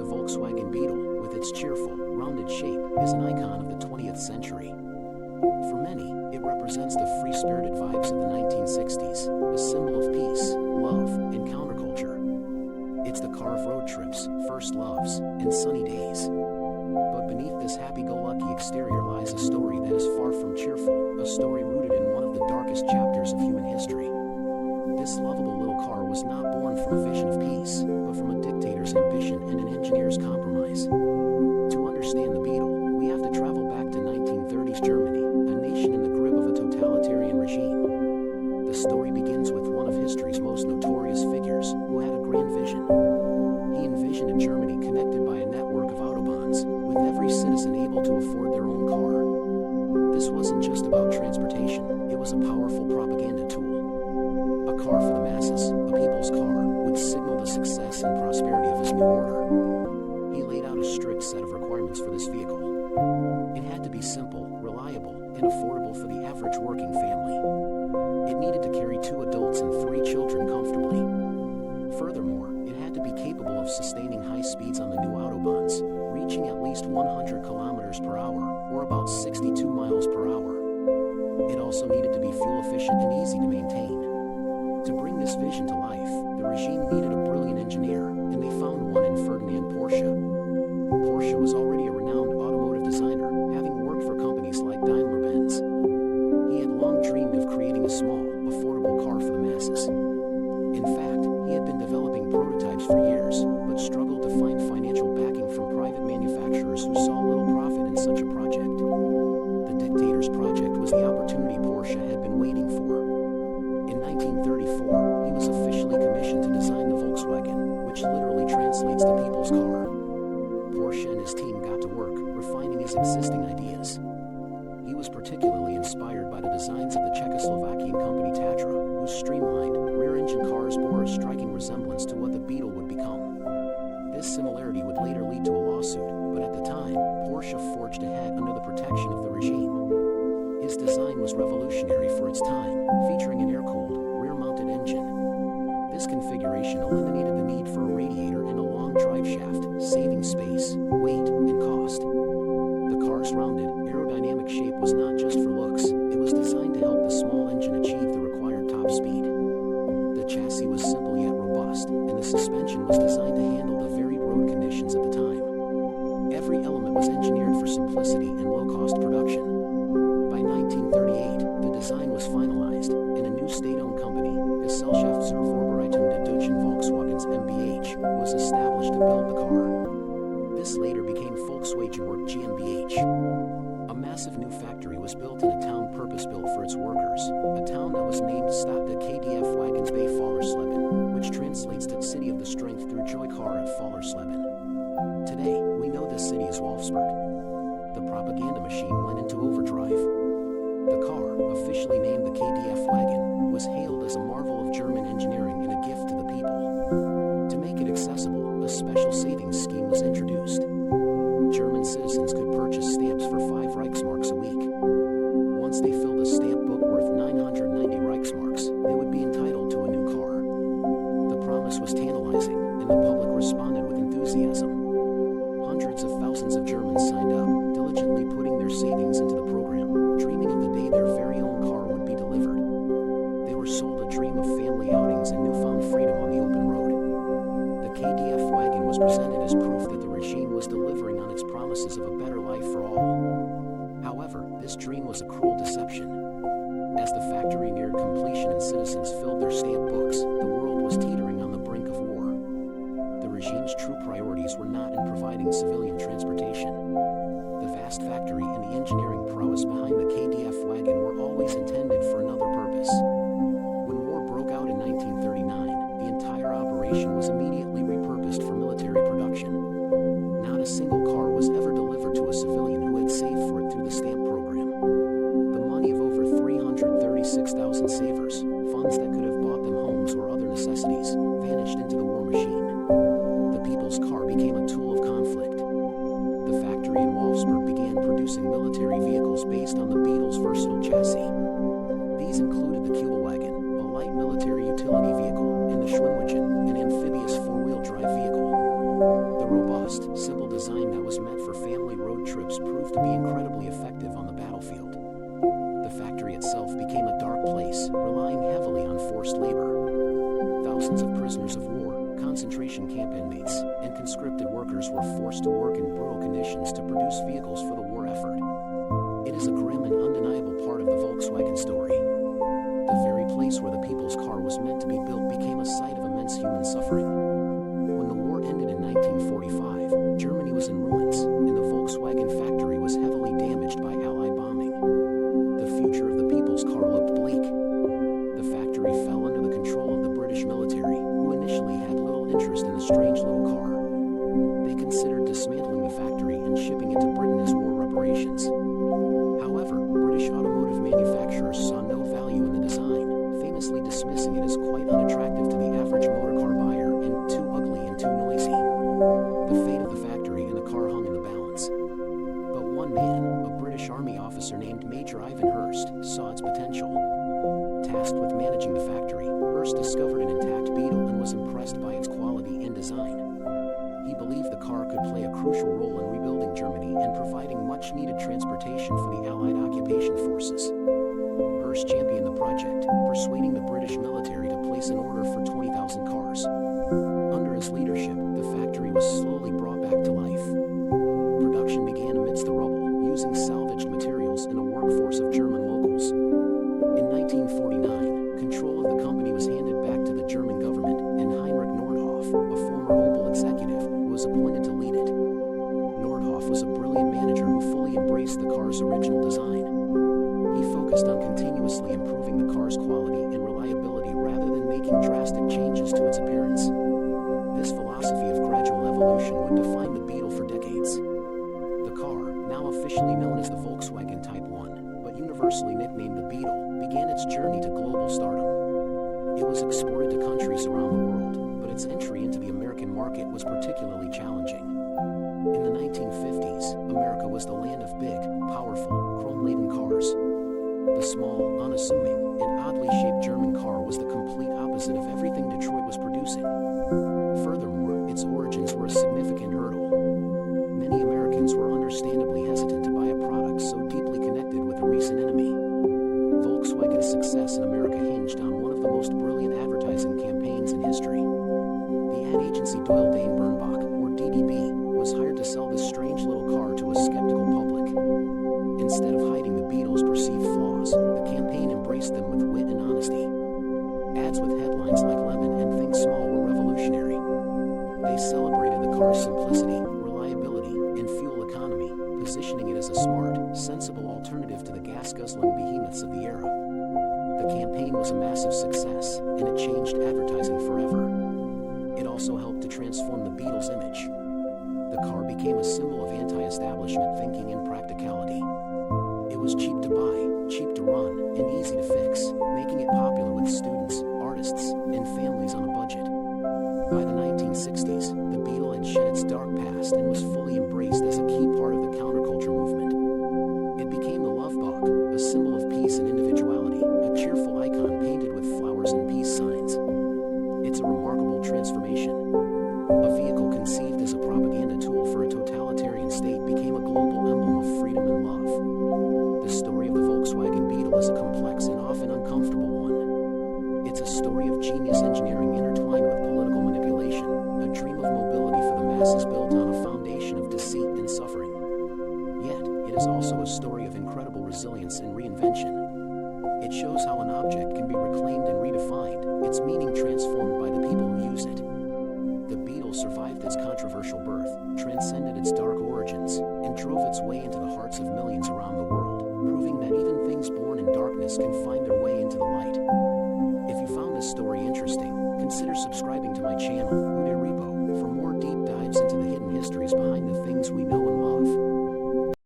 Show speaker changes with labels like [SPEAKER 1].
[SPEAKER 1] Volkswagen Beetle, with its cheerful, rounded shape, is an icon of the 20th century. For many, it represents the free-spirited vibes of the 1960s, a symbol of peace, love, and counterculture. It's the car of road trips, first loves, and sunny days. But beneath this happy-go-lucky exterior lies a story that is far from cheerful, a story rooted in one of the darkest chapters of human history. This lovable little car was not born from a vision of peace, but from a dictator's ambition and an engineer's compromise. To understand the Beetle, we have to travel back to 1930s Germany, a nation in the grip of a totalitarian regime. The story begins with one of history's most notorious figures, who had a grand vision. He envisioned a Germany connected by a network of autobahns, with every citizen able to afford their own car. This wasn't just about transportation, it was a powerful propaganda tool. A car for the masses, a people's car, would signal the success and prosperity of his new order. He laid out a strict set of requirements for this vehicle. It had to be simple, reliable, and affordable for the average working family. It needed to carry 2 adults and 3 children comfortably. Furthermore, it had to be capable of sustaining high speeds on the new autobahns, reaching at least 100 kilometers per hour, or about 62 miles per hour. It also needed to be fuel efficient and easy to maintain. To bring this vision to life, the regime needed a brilliant engineer, and they found one in Ferdinand Porsche. Porsche was already a renowned automotive designer, having worked for companies like Daimler-Benz. He had long dreamed of creating a small, affordable car for the masses. In fact, he had been developing prototypes for years, but struggled to find financial backing from private manufacturers who saw little profit in such a project. The dictator's project was the opportunity Porsche had been waiting for. In 1934, he was officially commissioned to design the Volkswagen, which literally translates to people's car. Porsche and his team got to work, refining his existing ideas. He was particularly inspired by the designs of the Czechoslovakian company Tatra, whose streamlined, rear-engine cars bore a striking resemblance to what the Beetle would become. This similarity would later lead to a lawsuit, but at the time, Porsche forged ahead under the protection of the regime. His design was revolutionary for its time, featuring an air-cooled, rear-mounted engine. This configuration eliminated the need for a radiator and a long drive shaft, saving space, weight, and cost. The car's rounded, aerodynamic shape was not just for looks, it was designed to help the small engine achieve the required top speed. The chassis was simple yet robust, and the suspension was designed to handle the varied road conditions at the time. Every element was engineered for simplicity and low-cost production. By 1938, the design was finalized, and a new state-owned company, Gesellschaft zur Vorbereitung der Deutschen Volkswagens MBH, was established to build the car. This later became Volkswagen Work GmbH. A massive new factory was built in a town purpose-built for its workers, a town that was named Stadt der KDF Wagens bei Fallersleben, which translates to City of the Strength through Joy Car at Fallersleben. Today, we know this city as Wolfsburg. The propaganda machine went into overdrive. The car, officially named the KDF Wagon, was hailed as a marvel of German engineering and a gift to the people. To make it accessible, a special savings scheme was introduced. German citizens could purchase stamps for 5 Reichsmarks a week. Once they filled a stamp book worth 990 Reichsmarks, they would be entitled to a new car. The promise was tantalizing, and the public responded with enthusiasm. Hundreds of thousands of Germans signed up, diligently putting their savings into the program, dreaming of the day their very own car would be delivered. They were sold a dream of family outings and newfound freedom on the open road. The KDF wagon was presented as proof that the regime was delivering on its promises of a better life for all. However, this dream was a cruel deception. As the factory neared completion and citizens filled their stamp books, the world was teetering on the brink of war. The regime's true priorities were not in providing civilian transportation. The vast factory and the engineering prowess behind the KDF wagon were always intended for another purpose. When war broke out in 1939, the entire operation was immediately repurposed for military production. Not a single car was ever delivered to a civilian who had saved for it through the stamp program. The money of over 336,000 savers, funds that could have bought them homes or other necessities, vanished into the war machine. The people's car became a tool of conflict. The factory in Wolfsburg began producing military vehicles based on the Beetle's versatile chassis. These included the Kübelwagen, a light military utility vehicle, and the Schwimmwagen, an amphibious four-wheel drive vehicle. The robust robust, simple design that was meant for family road trips proved to be incredibly effective on the battlefield. The factory itself became a dark place, relying heavily on forced labor. Thousands of prisoners of war, concentration camp inmates, and conscripted workers were forced to work in brutal conditions to produce vehicles for the war effort. It is a grim and undeniable part of the Volkswagen story. The very place where the people's car was meant to be built became a site of immense human suffering. When the war ended in 1945, Germany was in ruins, and the Volkswagen factory was heavily damaged by Allied bombing. The future of the people's car looked bleak. The factory fell under the control of the British military, who initially had little interest in the strange little car. They considered dismantling the factory and shipping it to Britain as war reparations. However, British automotive manufacturers saw no value in the design, famously dismissing it as quite unattractive to the average motorcar buyer and too ugly and too noisy. The fate of the factory and the car hung in the balance. But one man, a British Army officer named Major Ivan Hurst, saw its potential. Tasked with managing the factory, Hurst discovered an intact Beetle and was impressed by its quality and design. He believed the car could play a crucial role in rebuilding Germany and providing much-needed transportation for the Allied occupation forces. Hurst championed the project, persuading the British military to place an order for 20,000 cars. Under his leadership, the factory was slowly brought back to life. Production began amidst the rubble, using salvaged materials and a workforce of German locals. In 1949, control of the company was handed back to the German government, and Heinrich Nordhoff, a former Opel executive, was appointed to lead it. Nordhoff was a brilliant manager who fully embraced the car's original design. He focused on continuously improving the car's quality and reliability rather than making drastic changes to its appearance. This philosophy of gradual evolution would define the Beetle for decades. The car, now officially known as the Volkswagen Type 1, but universally nicknamed the Beetle, began its journey to global stardom. It was exported to countries around the world, but its entry into the American market was particularly challenging. In the 1950s, America was the land of big, powerful, chrome-laden cars. The small, unassuming, and oddly shaped German car was the complete opposite of everything Detroit was producing. Furthermore, its origins were a significant hurdle. Many Americans were understandably hesitant to buy a product so deeply connected with a recent enemy. Volkswagen's success in America hinged on one of the most brilliant advertising campaigns in history. The ad agency Doyle Dane Bernbach, or DDB, was hired to sell this strange little car to a skeptical public. Instead of hiding the Beetle's perceived flaws, the campaign embraced them with wit and honesty. Ads with headlines like Lemon and Think Small were revolutionary. They celebrated the car's simplicity, reliability, and fuel economy, positioning it as a smart, sensible alternative to the gas-guzzling behemoths of the era. The campaign was a massive success, and it changed advertising forever. It also helped to transform the Beetle's image. The car became a symbol of anti-establishment thinking and practicality. It was cheap to buy, cheap to run, and easy to fix, making it popular with students, artists, and families on a budget. By the 1960s, the Beetle had shed its dark past and was fully embraced as a key part of the counterculture movement. It became the love bug, a symbol of peace and individuality, a cheerful icon painted with flowers and peace signs. It's a remarkable transformation. A vehicle conceived as a propaganda tool for a totalitarian state became a global emblem of freedom and love. The story of the Volkswagen Beetle is a complex and often uncomfortable one. It's a story of genius engineering intertwined with political manipulation, a dream of mobility for the masses built on a foundation of deceit and suffering. Yet, it is also a story of incredible resilience and reinvention. It shows how an object can be reclaimed and redefined, its meaning transformed by the people who use it. The Beetle survived its controversial birth, transcended its dark origins, and drove its way into the hearts of millions around the world, proving that even things born in darkness can find their way into the light. If you found this story interesting, consider subscribing to my channel, Ude Repo, for more deep dives into the hidden histories behind the things we know and love.